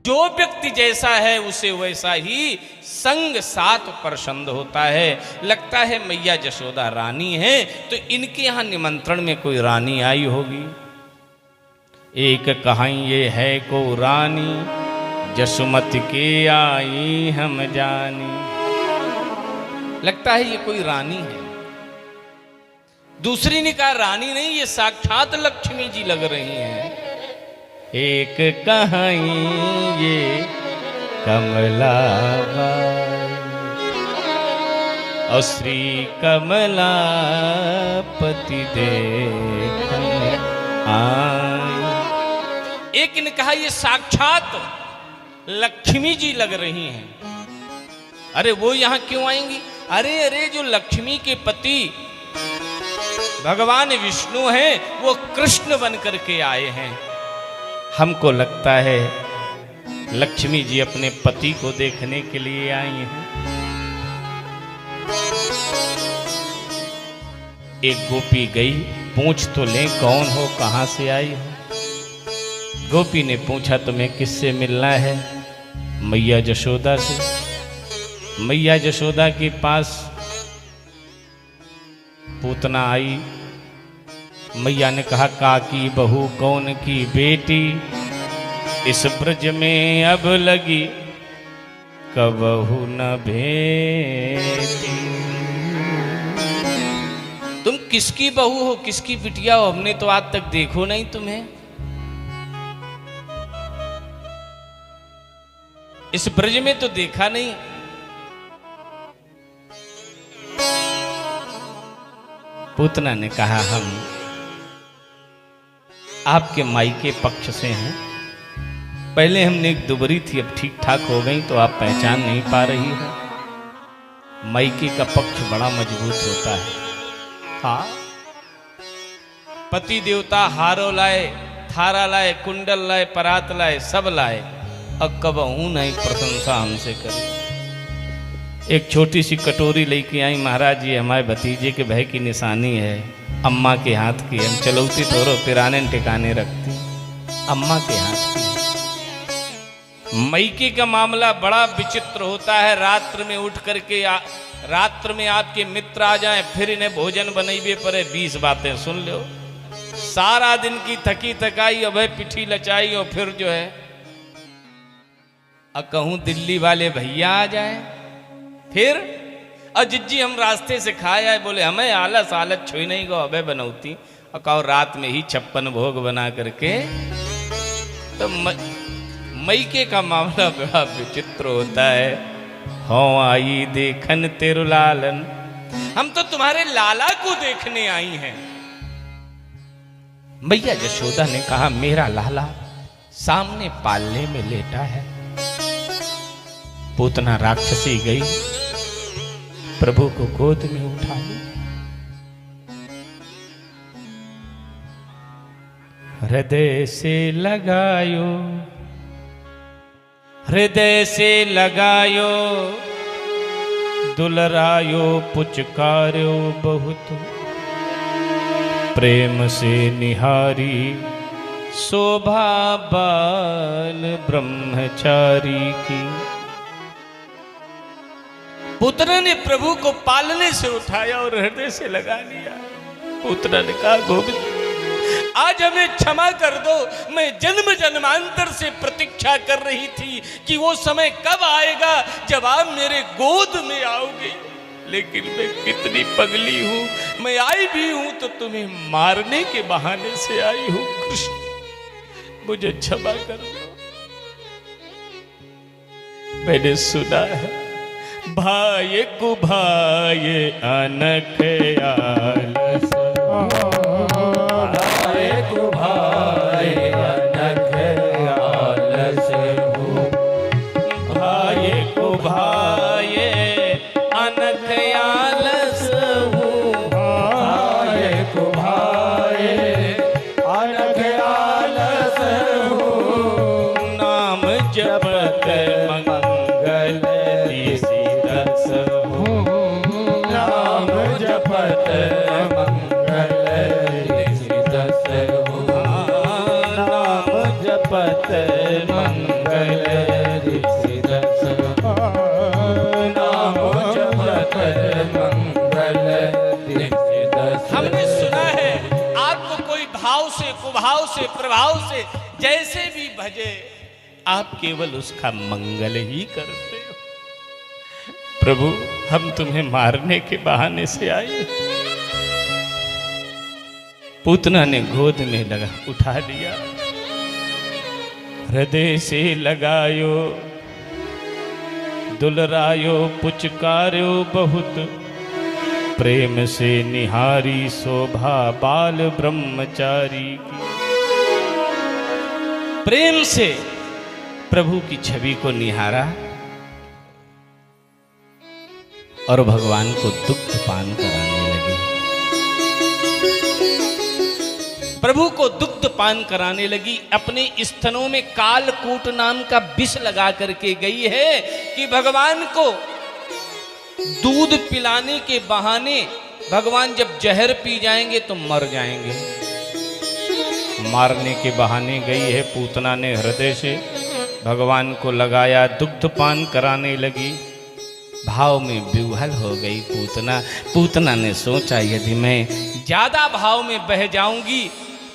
जो व्यक्ति जैसा है उसे वैसा ही संग साथ पसंद होता है। लगता है मैया जशोदा रानी है, तो इनके यहाँ निमंत्रण में कोई रानी आई होगी। एक कहां ये है को रानी, जसुमती के आई हम जानी। लगता है ये कोई रानी है। दूसरी ने कहा रानी नहीं, ये साक्षात लक्ष्मी जी लग रही हैं। एक कहां ये कमलाबाई और श्री कमला पति देखने आई। एक ने कहा ये साक्षात लक्ष्मी जी लग रही हैं। अरे वो यहां क्यों आएंगी? अरे अरे जो लक्ष्मी के पति भगवान विष्णु हैं, वो कृष्ण बन करके आए हैं। हमको लगता है लक्ष्मी जी अपने पति को देखने के लिए आई हैं। एक गोपी गई, पूछ तो ले कौन हो, कहां से आई हो। गोपी ने पूछा तुम्हें किससे मिलना है? मैया जशोदा से। मैया जशोदा के पास पूतना आई। मैया ने कहा काकी बहू कौन की बेटी, इस ब्रज में अब लगी कबहू न भेटी। तुम किसकी बहू हो, किसकी बिटिया हो? हमने तो आज तक देखो नहीं तुम्हें। इस ब्रज में तो देखा नहीं। पूतना ने कहा हम आपके मायके पक्ष से हैं। पहले हमने एक दुबरी थी, अब ठीक ठाक हो गई, तो आप पहचान नहीं पा रही हो। मायके का पक्ष बड़ा मजबूत होता है। हाँ, पति देवता हारो लाए, थारा लाए, कुंडल लाए, परात लाए, सब लाए, अब कबहू नहीं प्रशंसा हमसे करे। एक छोटी सी कटोरी लेके आई, महाराज जी हमारे भतीजे के भय की निशानी है, अम्मा के हाथ की। हम चलौती तोरो पिराने ठिकाने रखती, अम्मा के हाथ की। मैके का मामला बड़ा विचित्र होता है। रात्र में उठ करके रात्र में आपके मित्र आ जाएं, फिर इन्हें भोजन बनैबे पड़े, 20 बातें सुन लो। सारा दिन की थकी थकाई, अब पिठी लचाई, और फिर जो है कहूं दिल्ली वाले भैया आ जाए, फिर अजिज्जी हम रास्ते से खाए आए, बोले हमें आलस आलस छुई नहीं गो, अबे बनौती। और कहो रात में ही 56 भोग बना करके। तो मैके का मामला बड़ा विचित्र होता है। हो आई देखन तेरु लालन, हम तो तुम्हारे लाला को देखने आई हैं। मैया जशोदा ने कहा मेरा लाला सामने पालने में लेटा है। पूतना राक्षसी गई, प्रभु को गोद में उठा ली। हृदय से लगायो, हृदय से लगायो, दुलरायो पुचकार्यो बहुत, प्रेम से निहारी शोभा बाल ब्रह्मचारी की। पुत्र ने प्रभु को पालने से उठाया और हृदय से लगा लिया। पुत्र ने कहा गोविंद आज हमें क्षमा कर दो, मैं जन्म जन्मांतर से प्रतीक्षा कर रही थी कि वो समय कब आएगा जब आप मेरे गोद में आओगे, लेकिन मैं कितनी पगली हूं, मैं आई भी हूं तो तुम्हें मारने के बहाने से आई हूं। कृष्ण मुझे क्षमा कर दो। मैंने सुना है भाई को भाई अनख आलस, भाई को भाई अनख आलस हूँ, भाई को भाई अनख आलस हूँ, भाई को भाई अनख आलस हूँ। नाम जपत मंगल नाम जपत हमने सुना है आपको कोई भाव से, कुभाव से, प्रभाव से जैसे भी भजे, आप केवल उसका मंगल ही करते हो। प्रभु, हम तुम्हें मारने के बहाने से आए। पूतना ने गोद में लगा उठा लिया, हृदय से लगायो, दुलरायो, पुचकार्यो बहुत, प्रेम से निहारी शोभा बाल ब्रह्मचारी की। प्रेम से प्रभु की छवि को निहारा और भगवान को दुग्ध पान कराने लगे। प्रभु को दुग्ध पान कराने लगी। अपने स्तनों में कालकूट नाम का विष लगा करके गई है कि भगवान को दूध पिलाने के बहाने भगवान जब जहर पी जाएंगे तो मर जाएंगे। मारने के बहाने गई है पूतना ने, हृदय से भगवान को लगाया, दुग्ध पान कराने लगी। भाव में विह्वल हो गई पूतना। पूतना ने सोचा यदि मैं ज्यादा भाव में बह जाऊंगी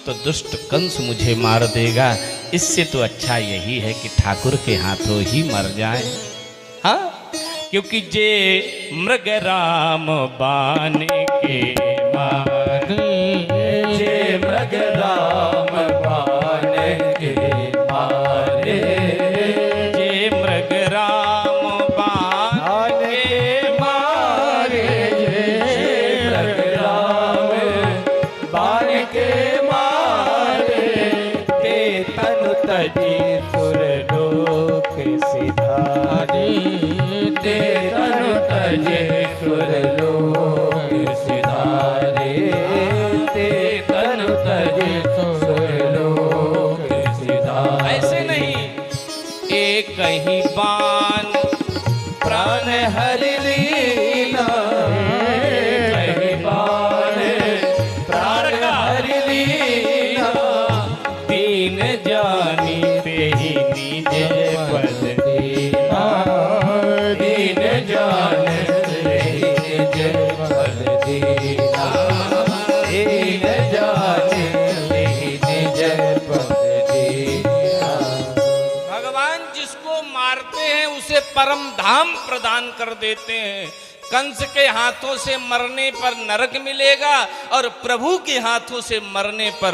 तो दुष्ट कंस मुझे मार देगा, इससे तो अच्छा यही है कि ठाकुर के हाथों ही मर जाए। हाँ, क्योंकि जे मृग राम बाने के मारे, जे मृग राम बाने के मारे, जे मृग राम बाने के मारे, जे मृग राम बाने के मारे, ते तनु तजी सुरलोक सिधारी, ते तनु तजे सुरलोक सिधारे, ते तनु तजे सुरलोक सिधारे। ऐसे नहीं, एक ही बाण प्राण हरि लीला, कहीं बाण प्राण हरि लीला, दीन जानी ते ही निज पद दीना, दीन जान निज पद दीना, दीन जान निज पद दीना। भगवान जिसको मारते हैं उसे परम धाम प्रदान कर देते हैं। कंस के हाथों से मरने पर नरक मिलेगा और प्रभु के हाथों से मरने पर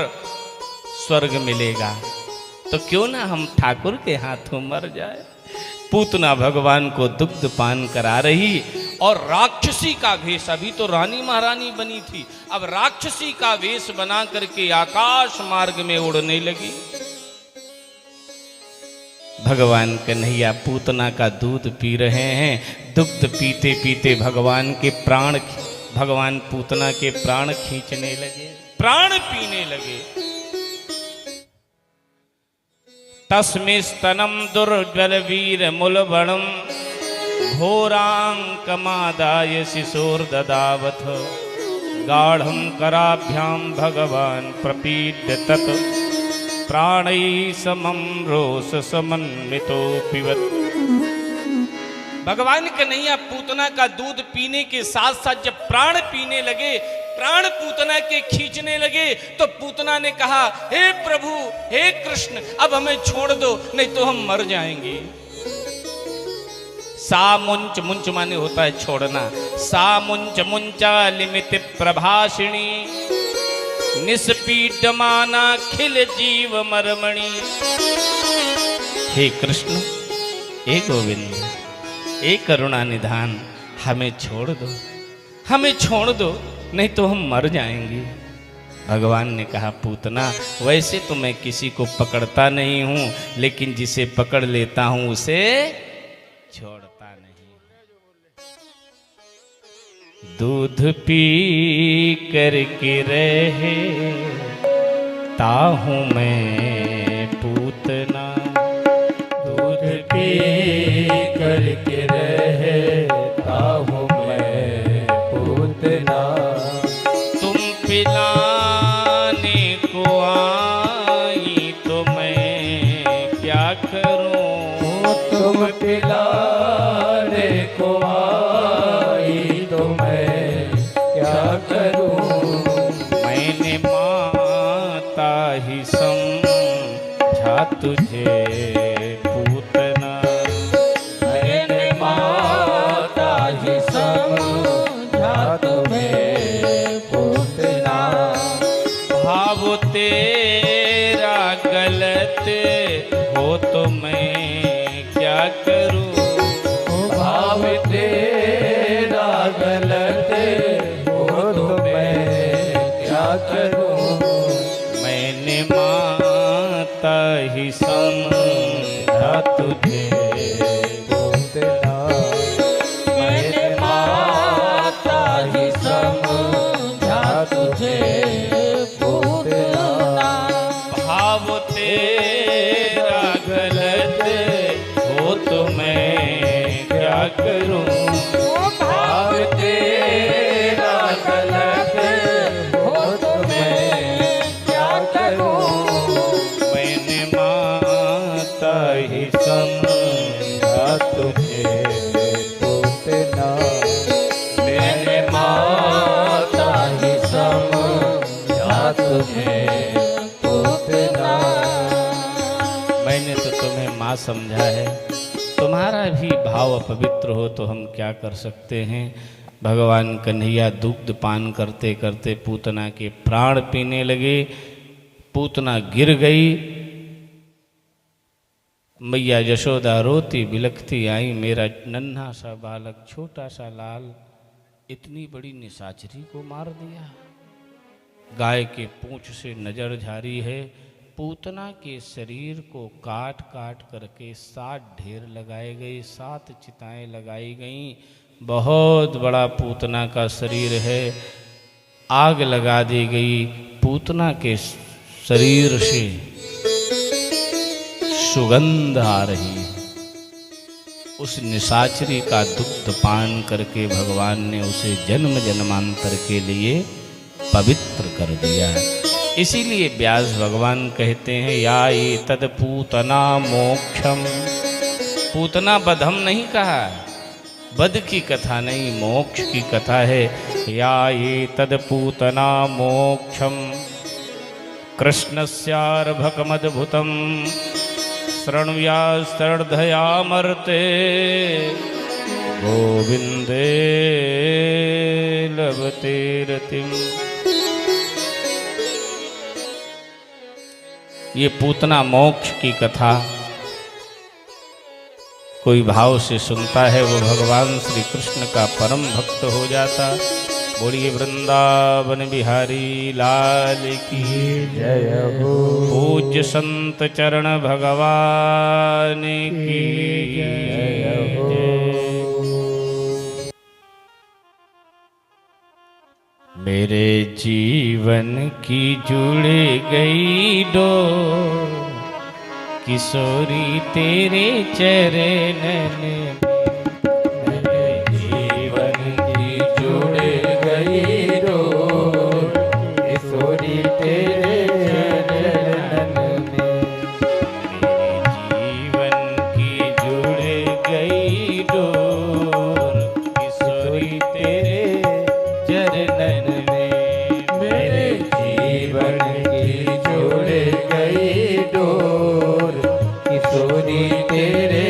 स्वर्ग मिलेगा। तो क्यों ना हम ठाकुर के हाथों मर जाए। पूतना भगवान को दुग्ध पान करा रही और राक्षसी का वेश, अभी तो रानी महारानी बनी थी, अब राक्षसी का वेश बना करके आकाश मार्ग में उड़ने लगी। भगवान कन्हैया पूतना का दूध पी रहे हैं। दुग्ध पीते पीते भगवान पूतना के प्राण खींचने लगे, प्राण पीने लगे। तस्मै स्तनम दुर्जल वीर मूलबणम, घोरांकमादाय शिशोर ददावथ, गाढ़ं कराभ्याम भगवान प्रपीड्य तत्, प्राणै समम रोष समन्वितो पिबत। भगवान कन्हैया पूतना का दूध पीने के साथ साथ जब प्राण पीने लगे, प्राण पूतना के खींचने लगे, तो पूतना ने कहा, हे प्रभु, हे कृष्ण, अब हमें छोड़ दो, नहीं तो हम मर जाएंगे। सा मुंच, मुंच माने होता है छोड़ना। सा मुंच मुंचा लिमित प्रभाषिणी, निष्पीडमाना खिल जीव मरमणि। हे कृष्ण, हे गोविंद, हे करुणा निधान, हमें छोड़ दो, हमें छोड़ दो, नहीं तो हम मर जाएंगे। भगवान ने कहा, पूतना, वैसे तो मैं किसी को पकड़ता नहीं हूं, लेकिन जिसे पकड़ लेता हूं उसे छोड़ता नहीं। दूध पी करके रहे ताहू मैं पूतना, दूध पी करके रहता हूँ मैं पूतना, तुम पिलाने को आई तो मैं क्या करूं। तुम पिलाने को आई तो मैं क्या करूं। तुझे पूतना। मैंने माता ही समझा तुम्हें पूतना। भाव तेरा गलत हो तो मैं क्या करूं। भाव तेरा गलत हो तो मैं क्या करूं। मैंने माता ही समझा तुझे पूतना। मैंने माता ही समझा तुझे पूतना। भाव तेरा गलत हो तो मैं क्या करूं। भाव तेरा गलत हो तो मैं क्या करूं। मैंने माता ही समझा तुझे पूतना। मैंने माता ही समझा तुझे पूतना। मैंने तो तुम्हें माँ समझा है, तुम्हारा भी भाव अपवित्र हो तो हम क्या कर सकते हैं। भगवान कन्हैया दुग्ध पान करते करते पूतना के प्राण पीने लगे। पूतना गिर गई। मैया यशोदा रोती बिलखती आई, मेरा नन्हा सा बालक छोटा सा लाल इतनी बड़ी निशाचरी को मार दिया। गाय के पूंछ से नजर झारी है। पूतना के शरीर को काट काट करके 7 ढेर लगाए गए, 7 चिताएं लगाई गईं। बहुत बड़ा पूतना का शरीर है। आग लगा दी गई। पूतना के शरीर से सुगंध आ रही है। उस निशाचरी का दुग्ध पान करके भगवान ने उसे जन्म जन्मांतर के लिए पवित्र कर दिया। इसीलिए व्यास भगवान कहते हैं, या ये तद पूतना मोक्षम। पूतना वध हम नहीं कहा, वध की कथा नहीं, मोक्ष की कथा है। या ये तद पूतना मोक्षम कृष्णस्यार्भकमद्भुतम् शृणुयास्तर्धयामर्ते गोविंदे लभते रतिम्। ये पूतना मोक्ष की कथा कोई भाव से सुनता है वो भगवान श्री कृष्ण का परम भक्त हो जाता। बोलिए वृंदावन बिहारी लाल की जय हो। पूज्य संत चरण भगवान की जय हो। मेरे जीवन की जुड़ गई डोर किशोरी तेरे चरणन में। मेरे जीवन की जुड़ गई डोर किशोरी तेरे चरणन में। मेरे जीवन की जुड़ गई डोर किशोरी तेरे चरणन में। मेरे जीवन की जुड़ गई डोर किशोरी तेरे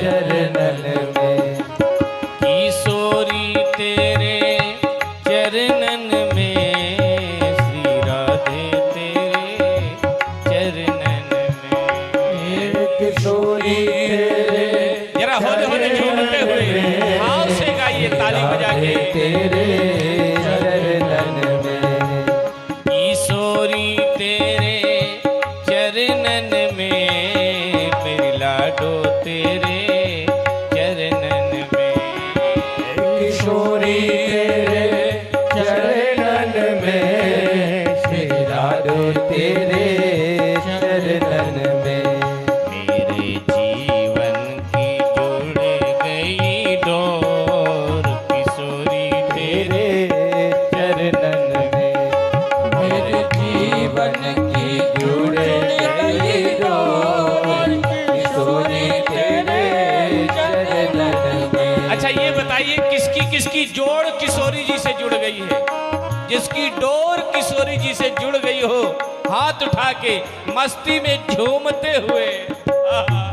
चरणन में। किशोरी तेरे चरणन में, श्री राधे तेरे चरणन में। किशोरी तेरे जरा होले होले झूमते हुए भाव से गाइए ताली बजा के। तेरे चरणन में। किशोरी तेरे चरणन में, मेरी लाडो तेरे चरणन में। किशोरी तेरे चरणन में। श्री राधो तेरे चरणन में। मेरे जीवन की जुड़ गई डोर किशोरी तेरे चरणन में। मेरे जीवन की जुड़ गई डोर किशोरी तेरे चरणन में। अच्छा ये बताइए किसकी जोड़ किशोरी जी से जुड़ गई है। जिसकी डोर किशोरी जी से जुड़ गई हो हाथ उठा के मस्ती में झूमते हुए आहा।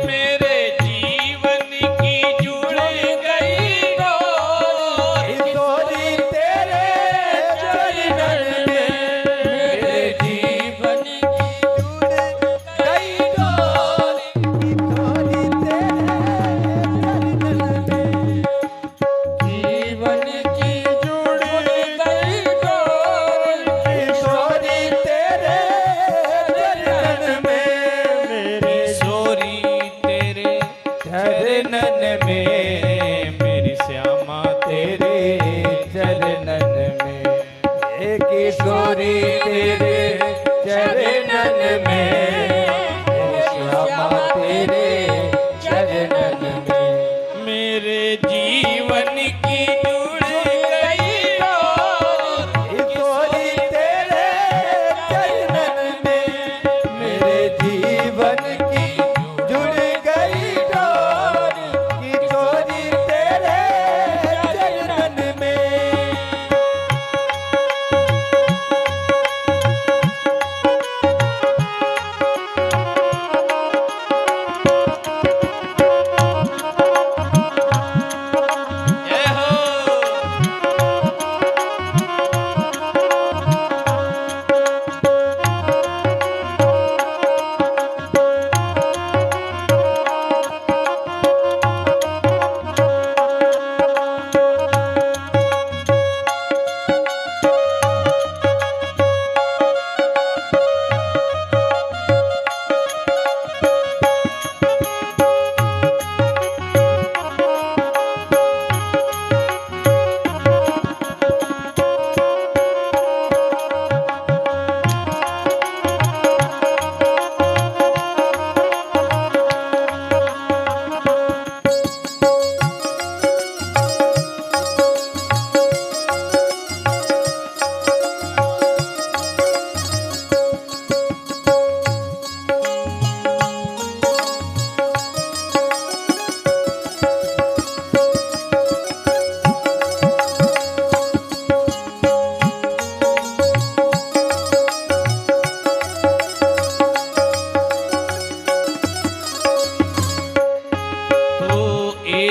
मेरे जीवन की जुड़ गई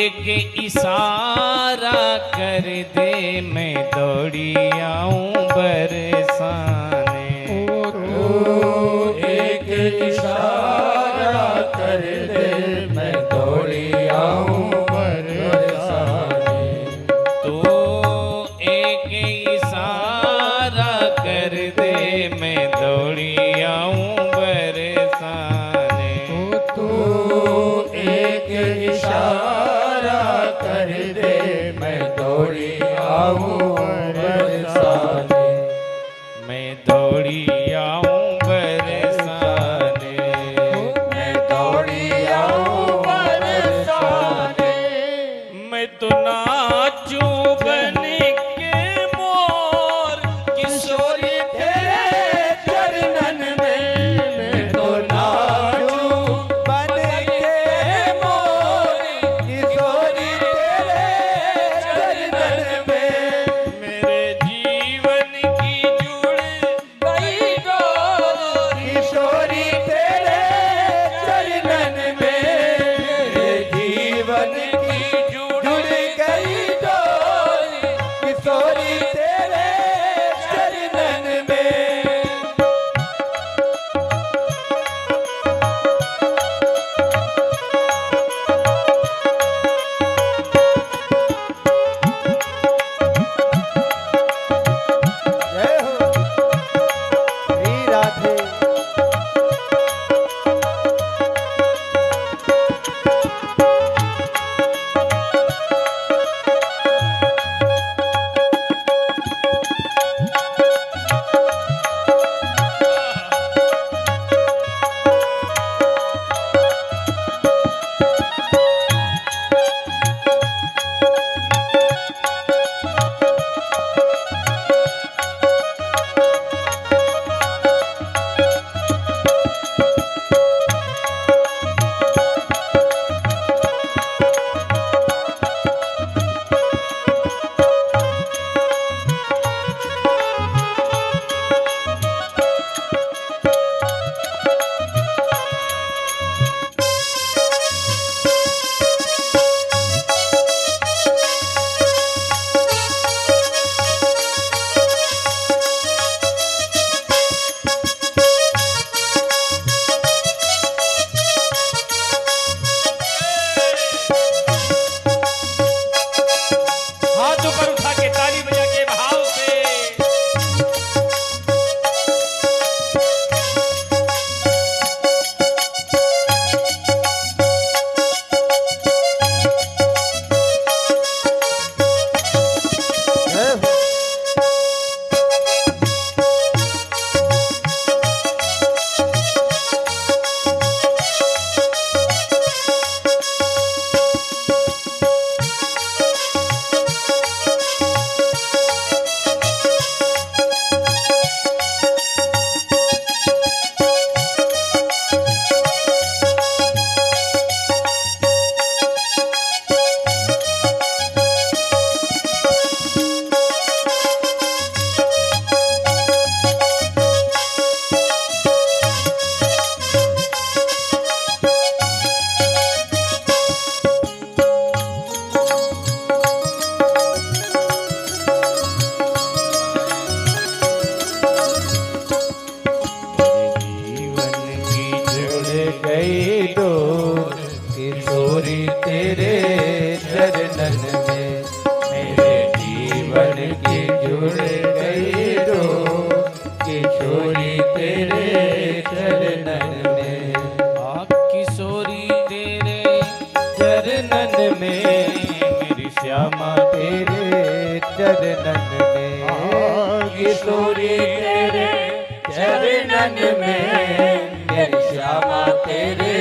एक इशारा कर दे मैं दौड़ी आऊं बरसाने। तू एक इशारा कर दे मैं दौड़ी आऊं बरसाने। तो एक इशारा कर दे मैं दौड़ी आऊं बरसाने। तू एक इशारा कर दे मैं दौड़ी आऊं बरसाने। मैं दौड़ी आऊं बरसाने। मैं दौड़ी आऊं बरसाने। मैं तो नाचूं बन के मोर किशोरी तेरे चरणन में मैं तो नाचूं बन के मोर किशोरी तेरे चरणन में। मेरे जीवन की जुड़ गई डोर किशोरी तेरे चरणन में। मेरे जीवन की जुड़ गई डोर किशोरी तेरे चरणन में। जय हो श्री राधे। हाथ ऊपर उठा के ताली बजा के भाव से जय हो जीवन की जुड़ गई डोर किशोरी तेरे चरणन में। मेरे जीवन की जुड़ गई डोर किशोरी तेरे चरणन में। किशोरी तेरे चरणन में मेरी श्यामा तेरे चरणन में। किशोरी तेरे चरणन में मेरी श्यामा तेरे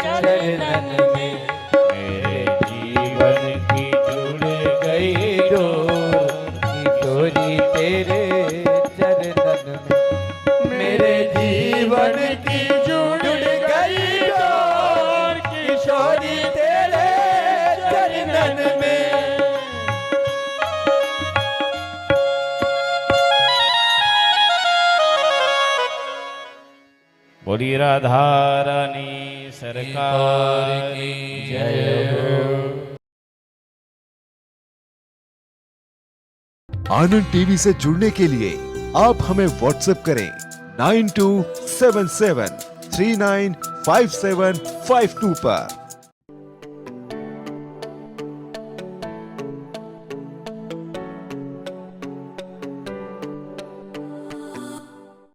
चरणन में। मेरे जीवन की जुड़ गई डोर किशोरी तेरे चरणन में। मेरे जीवन की जुड़ गई डोर किशोरी तेरे चरणन में। बोली राधा रानी सरकार की जय हो। आनंद टीवी से जुड़ने के लिए आप हमें व्हाट्सएप करें 9277395752 पर।